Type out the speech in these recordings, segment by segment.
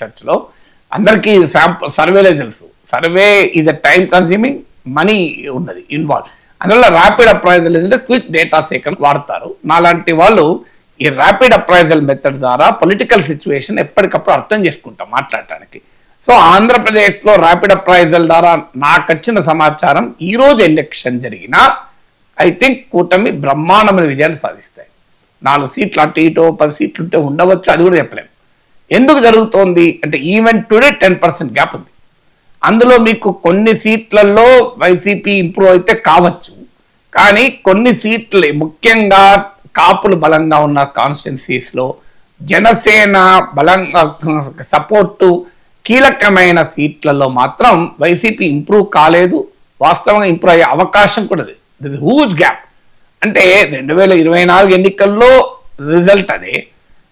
రీసెర్చ్లో అందరికీ సర్వేలే తెలుసు. Survey is a time consuming, money ఉన్నది ఇన్వాల్వ్. అందువల్ల ర్యాపిడ్ అప్రైజల్ ఏంటంటే క్విక్ డేటా సేకరణ వాడతారు. నాలాంటి వాళ్ళు ఈ ర్యాపిడ్ అప్రైజల్ మెథడ్ ద్వారా పొలిటికల్ సిచ్యువేషన్ ఎప్పటికప్పుడు అర్థం చేసుకుంటాం మాట్లాడటానికి. సో ఆంధ్రప్రదేశ్లో ర్యాపిడ్ అప్రైజల్ ద్వారా నాకు వచ్చిన సమాచారం, ఈరోజు ఎలక్షన్ జరిగినా ఐ థింక్ కూటమి బ్రహ్మాండమైన విజయాన్ని సాధిస్తాయి. 4 సీట్లు అటు ఇటు 10 సీట్లు ఉంటే ఉండవచ్చు, అది కూడా చెప్పలేము. ఎందుకు జరుగుతోంది అంటే ఈవెన్ టుడే 10% గ్యాప్ ఉంది. అందులో మీకు కొన్ని సీట్లలో వైసీపీ ఇంప్రూవ్ అయితే కావచ్చు, కానీ కొన్ని సీట్లు ముఖ్యంగా కాపులు బలంగా ఉన్న కాన్స్టిట్యున్సీస్లో జనసేన బలంగా సపోర్టు కీలకమైన సీట్లలో మాత్రం వైసీపీ ఇంప్రూవ్ కాలేదు. వాస్తవంగా ఇంప్రూవ్ అయ్యే అవకాశం కూడా లేదు. This huge gap. అంటే 2024 ఎన్నికల్లో రిజల్ట్ అదే.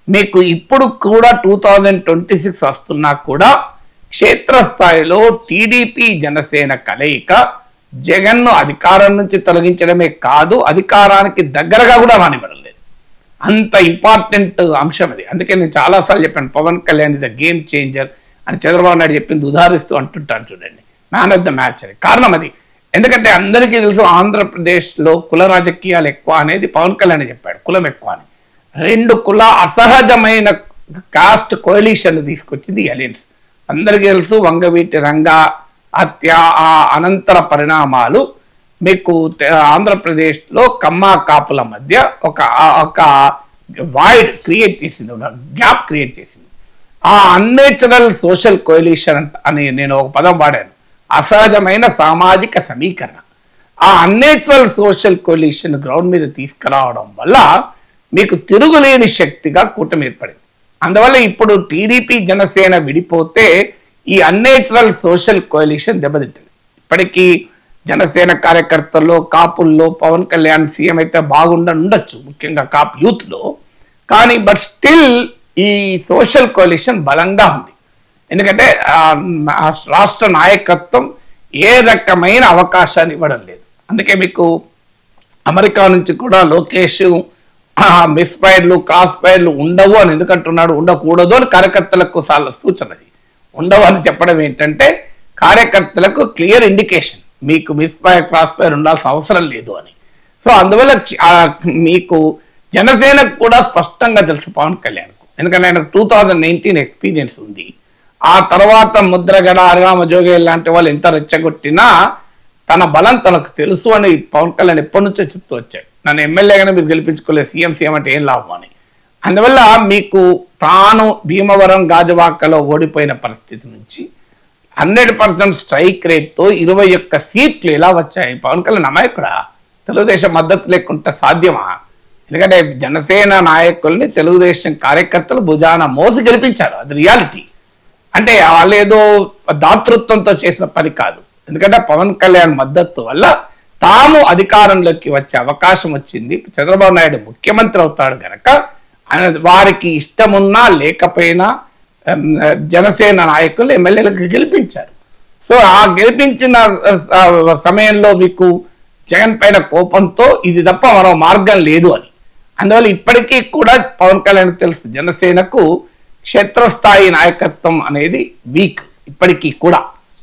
మీకు ఇప్పుడు కూడా 2026 వస్తున్నా కూడా క్షేత్రస్థాయిలో టీడీపీ జనసేన కలయిక జగన్ను అధికారం నుంచి తొలగించడమే కాదు, అధికారానికి దగ్గరగా కూడా రానివ్వడం లేదు. అంత ఇంపార్టెంట్ అంశం అది. అందుకే నేను చాలాసార్లు చెప్పాను, Pawan Kalyan is the game changer అని చంద్రబాబు నాయుడు చెప్పింది ఉదాహరిస్తూ అంటుంటాను చూడండి, మ్యాన్ ఆఫ్ ద మ్యాచ్ అని. కారణం అది. ఎందుకంటే అందరికీ తెలుసు ఆంధ్రప్రదేశ్లో కుల రాజకీయాలు ఎక్కువ అనేది పవన్ కళ్యాణ్ చెప్పాడు, కులం ఎక్కువ అని. 2 కుల అసహజమైన కాస్ట్ కోalition తీసుకొచ్చింది అలయన్స్. అందరికీ తెలుసు వంగవీటి రంగా హత్య, ఆ అనంతర పరిణామాలు మీకు ఆంధ్రప్రదేశ్లో కమ్మా కాపుల మధ్య ఒక వాయిడ్ క్రియేట్ చేసింది, ఒక గ్యాప్ క్రియేట్ చేసింది. ఆ అన్నేచురల్ సోషల్ కోalition అని నేను ఒక పదం వాడాను, అసహజమైన సామాజిక సమీకరణ. ఆ అన్నేచురల్ సోషల్ కోalition గ్రౌండ్ మీద తీసుకురావడం వల్ల మీకు తిరుగులేని శక్తిగా కూటమి ఏర్పడింది. అందువల్ల ఇప్పుడు టీడీపీ జనసేన విడిపోతే ఈ అన్నేచురల్ సోషల్ కోalition దెబ్బతింటుంది. ఇప్పటికీ జనసేన కార్యకర్తల్లో కాపుల్లో పవన్ కళ్యాణ్ సీఎం అయితే ఉండొచ్చు, ముఖ్యంగా కాపు యూత్లో. కానీ బట్ స్టిల్ ఈ సోషల్ కోalition బలంగా ఉంది. ఎందుకంటే రాష్ట్ర నాయకత్వం ఏ రకమైన అవకాశాన్ని ఇవ్వడం లేదు. అందుకే మీకు అమెరికా నుంచి కూడా లోకేష్ మిస్ ఫైర్లు క్రాస్ ఫైర్లు ఉండవు అని ఎందుకంటున్నాడు, ఉండకూడదు అని కార్యకర్తలకు సూచన. ఉండవు అని చెప్పడం ఏంటంటే కార్యకర్తలకు క్లియర్ ఇండికేషన్, మీకు మిస్ ఫైర్ క్రాస్ ఫైర్ ఉండాల్సిన అవసరం లేదు అని. సో అందువల్ల మీకు జనసేనకు కూడా స్పష్టంగా తెలుసు పవన్ కళ్యాణ్కు, ఎందుకంటే ఆయనకు 2019 ఎక్స్పీరియన్స్ ఉంది. ఆ తర్వాత ముద్రగడ, అరగామ జోగయ్య లాంటి వాళ్ళు ఎంత రెచ్చగొట్టినా తన బలం తనకు తెలుసు అని పవన్ కళ్యాణ్ ఎప్పటి నుంచో చెప్తూ వచ్చాడు. నన్ను ఎమ్మెల్యేగానే మీరు గెలిపించుకోలేదు, సీఎం అంటే ఏం లాభం అని. అందువల్ల మీకు తాను భీమవరం గాజువాకలో ఓడిపోయిన పరిస్థితి నుంచి 100% స్ట్రైక్ రేట్తో 21 సీట్లు ఎలా వచ్చాయి? పవన్ కళ్యాణ్ అమాయకుడా? తెలుగుదేశం మద్దతు లేకుంటే సాధ్యమా? ఎందుకంటే జనసేన నాయకుల్ని తెలుగుదేశం కార్యకర్తలు భుజాన మోసి గెలిపించారు, అది రియాలిటీ. అంటే వాళ్ళు ఏదో దాతృత్వంతో చేసిన పని కాదు. ఎందుకంటే పవన్ కళ్యాణ్ మద్దతు వల్ల తాము అధికారంలోకి వచ్చే అవకాశం వచ్చింది. చంద్రబాబు నాయుడు ముఖ్యమంత్రి అవుతాడు కనుక వారికి ఇష్టమున్నా లేకపోయినా జనసేన నాయకులు ఎమ్మెల్యేలకు గెలిపించారు. సో ఆ గెలిపించిన సమయంలో మీకు జగన్ పైన కోపంతో ఇది తప్ప మరో మార్గం లేదు అని. అందువల్ల ఇప్పటికీ కూడా పవన్ కళ్యాణ్ తెలుసు జనసేనకు క్షేత్రస్థాయి నాయకత్వం అనేది వీక్ ఇప్పటికీ కూడా.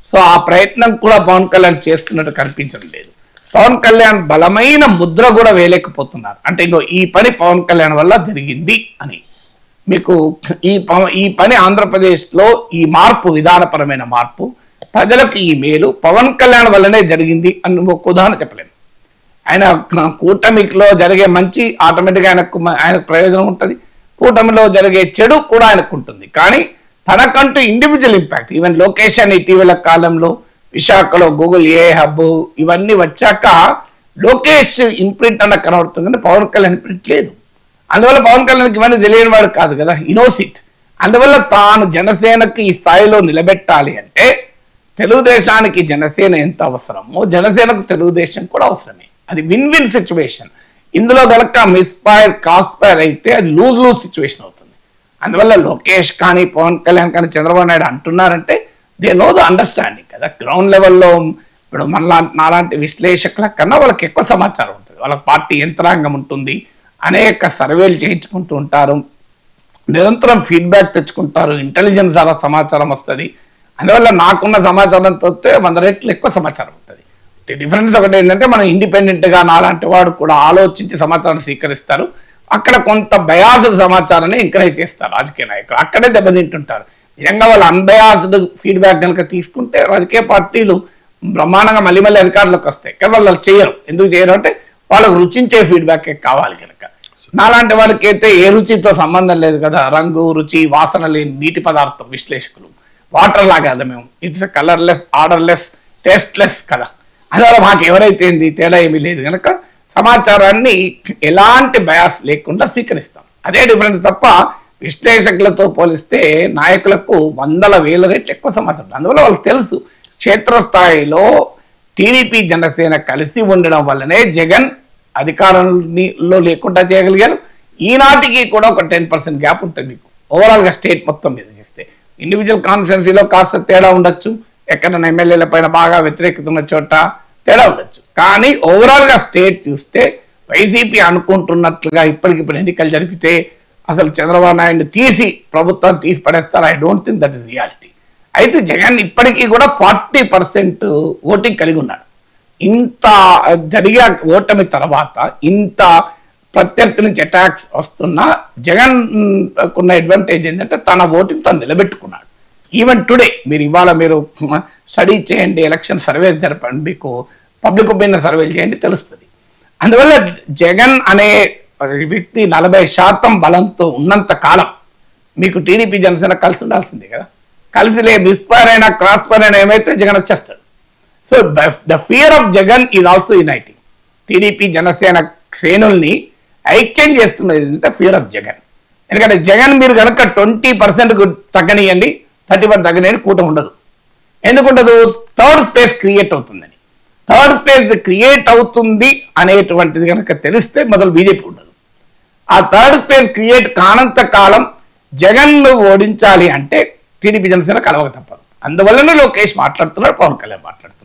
సో ఆ ప్రయత్నం కూడా పవన్ కళ్యాణ్ చేస్తున్నట్టు కనిపించడం లేదు. పవన్ కళ్యాణ్ బలమైన ముద్ర కూడా వేయలేకపోతున్నారు. అంటే ఇంకో ఈ పని పవన్ కళ్యాణ్ వల్ల జరిగింది అని. మీకు ఈ పని ఆంధ్రప్రదేశ్లో ఈ మార్పు, విధానపరమైన మార్పు, ప్రజలకు ఈ మేలు పవన్ కళ్యాణ్ వల్లనే జరిగింది అని ఒక ఉదాహరణ చెప్పలేము. ఆయన కూటమిలో జరిగే మంచి ఆటోమేటిక్గా ఆయనకు ప్రయోజనం ఉంటుంది, కూటమిలో జరిగే చెడు కూడా ఆయనకు ఉంటుంది. కానీ తనకంటూ ఇండివిజువల్ ఇంపాక్ట్, ఈవెన్ లొకేషన్ ఇటీవల కాలంలో విశాఖలో గూగుల్ ఏ హబ్ ఇవన్నీ వచ్చాక లోకేష్ ఇంప్రింట్ అన్న కనబడుతుంది, పవన్ కళ్యాణ్ ఇంప్రింట్ లేదు. అందువల్ల పవన్ కళ్యాణ్కి ఇవన్నీ తెలియని వాడు కాదు కదా, ఇనోసిట్. అందువల్ల తాను జనసేనకి ఈ స్థాయిలో నిలబెట్టాలి అంటే తెలుగుదేశానికి జనసేన ఎంత అవసరమో జనసేనకు తెలుగుదేశం కూడా అవసరమే. అది విన్ విన్ సిచ్యువేషన్. ఇందులో కనుక మిస్ఫైర్ క్రాస్ఫైర్ అయితే అది లూజ్ లూజ్ సిచ్యువేషన్ అవుతుంది. అందువల్ల లోకేష్ కానీ పవన్ కళ్యాణ్ కానీ చంద్రబాబు నాయుడు అంటున్నారంటే దే నో ద అండర్స్టాండింగ్ కదా. గ్రౌండ్ లెవెల్లో ఇప్పుడు నాలాంటి విశ్లేషకుల కన్నా వాళ్ళకి ఎక్కువ సమాచారం ఉంటుంది, వాళ్ళకి పార్టీ యంత్రాంగం ఉంటుంది, అనేక సర్వేలు చేయించుకుంటూ ఉంటారు, నిరంతరం ఫీడ్బ్యాక్ తెచ్చుకుంటారు, ఇంటెలిజెన్స్ ద్వారా సమాచారం వస్తుంది. అందువల్ల నాకున్న సమాచారంతో 100 రెట్లు ఎక్కువ సమాచారం ఉంటుంది. డిఫరెన్స్ ఒకటి ఏంటంటే మనం ఇండిపెండెంట్గా నాలాంటి వాడు కూడా ఆలోచించి సమాచారం స్వీకరిస్తారు. అక్కడ కొంత బయాస్డ్ సమాచారాన్ని ఎంకరేజ్ చేస్తారు రాజకీయ నాయకులు, అక్కడే దెబ్బతింటుంటారు. నిజంగా వాళ్ళు అన్బయాస్డ్ ఫీడ్బ్యాక్ కనుక తీసుకుంటే రాజకీయ పార్టీలు బ్రహ్మాండంగా మళ్ళీ అధికారులకు వస్తాయి. కానీ వాళ్ళు చేయరు. ఎందుకు చేయరు అంటే వాళ్ళకు రుచించే ఫీడ్బ్యాక్ కావాలి కనుక. నాలాంటి వాడికి అయితే ఏ రుచితో సంబంధం లేదు కదా, రంగు రుచి వాసన లేని నీటి పదార్థం విశ్లేషకులు, వాటర్ లాగా కదా మేము, ఇట్స్ కలర్లెస్ ఆర్డర్లెస్ టేస్ట్లెస్ కదా. అందువల్ల మాకు ఎవరైతే తేడా ఏమీ లేదు కనుక సమాచారాన్ని ఎలాంటి బయాస్ లేకుండా స్వీకరిస్తాం. అదే డిఫరెన్స్ తప్ప విశ్లేషకులతో పోలిస్తే నాయకులకు 100,000 రెట్లు ఎక్కువ సమాచారం. అందువల్ల వాళ్ళకి తెలుసు క్షేత్రస్థాయిలో టీడీపీ జనసేన కలిసి ఉండడం వల్లనే జగన్ అధికారంలో లేకుండా చేయగలిగారు. ఈనాటికి కూడా ఒక 10% గ్యాప్ ఉంటుంది మీకు ఓవరాల్గా స్టేట్ మొత్తం మీద చేస్తే. ఇండివిజువల్ కాన్స్టిట్యున్సీలో కాస్త తేడా ఉండొచ్చు, ఎక్కడైనా ఎమ్మెల్యేల పైన బాగా వ్యతిరేకత ఉన్న చోట తేడా ఉండొచ్చు. కానీ ఓవరాల్గా స్టేట్ చూస్తే వైసీపీ అనుకుంటున్నట్లుగా ఇప్పటికిప్పుడు ఎన్నికలు జరిపితే అసలు చంద్రబాబు నాయుడు తీసి ప్రభుత్వాన్ని తీసి పడేస్తారు. I don't think that is reality. అయితే జగన్ ఇప్పటికీ కూడా 40% ఓటింగ్ కలిగి ఉన్నాడు. ఇంత జరిగే ఓటమి తర్వాత ఇంత ప్రత్యర్థి నుంచి అటాక్స్ వస్తున్నా జగన్ ఉన్న అడ్వాంటేజ్ ఏంటంటే తన ఓటింగ్ తను నిలబెట్టుకున్నాడు. ఈవెన్ టుడే ఇవాళ మీరు స్టడీ చేయండి, ఎలక్షన్ సర్వే జరపండి, మీకు పబ్లిక్ ఒపీనియన్ సర్వేలు చేయండి, తెలుస్తుంది. అందువల్ల జగన్ అనే వ్యక్తి 40% బలంతో ఉన్నంత కాలం మీకు టీడీపీ జనసేన కలిసి ఉండాల్సిందే కదా. కలిసి మిస్ఫైర్ అయినా క్రాస్ ఫైర్ అయినా ఏమైతే జగన్ వచ్చేస్తాడు. So the fear of Jagan is also uniting. TDP Janasena శ్రేణుల్ని ఐక్యం చేస్తున్నది ఏంటంటే ఫియర్ ఆఫ్ జగన్. ఎందుకంటే జగన్ మీరు కనుక 20% తగ్గనియండి, 30% తగ్గనియండి, కూటమి ఉండదు. ఎందుకుండదు? థర్డ్ స్పేస్ క్రియేట్ అవుతుందని. థర్డ్ స్పేస్ క్రియేట్ అవుతుంది అనేటువంటిది కనుక తెలిస్తే మొదలు బీజేపీ ఉండదు. ఆ థర్డ్ స్పేస్ క్రియేట్ కానంత కాలం జగన్ ఓడించాలి అంటే టీడీపీ జనసేన కలవక తప్పదు. అందువల్లనే లోకేష్ మాట్లాడుతున్నాడు, పవన్ కళ్యాణ్ మాట్లాడుతున్నాడు.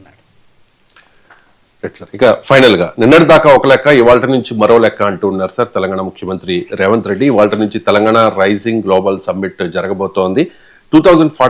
ఇక ఫైనల్ గా నిన్నటి దాకా ఒక లెక్క, ఇవాళ నుంచి మరో లెక్క అంటూ ఉన్నారు సార్ తెలంగాణ ముఖ్యమంత్రి రేవంత్ రెడ్డి. ఇవాళ నుంచి తెలంగాణ రైజింగ్ గ్లోబల్ సమ్మిట్ జరగబోతోంది. 2040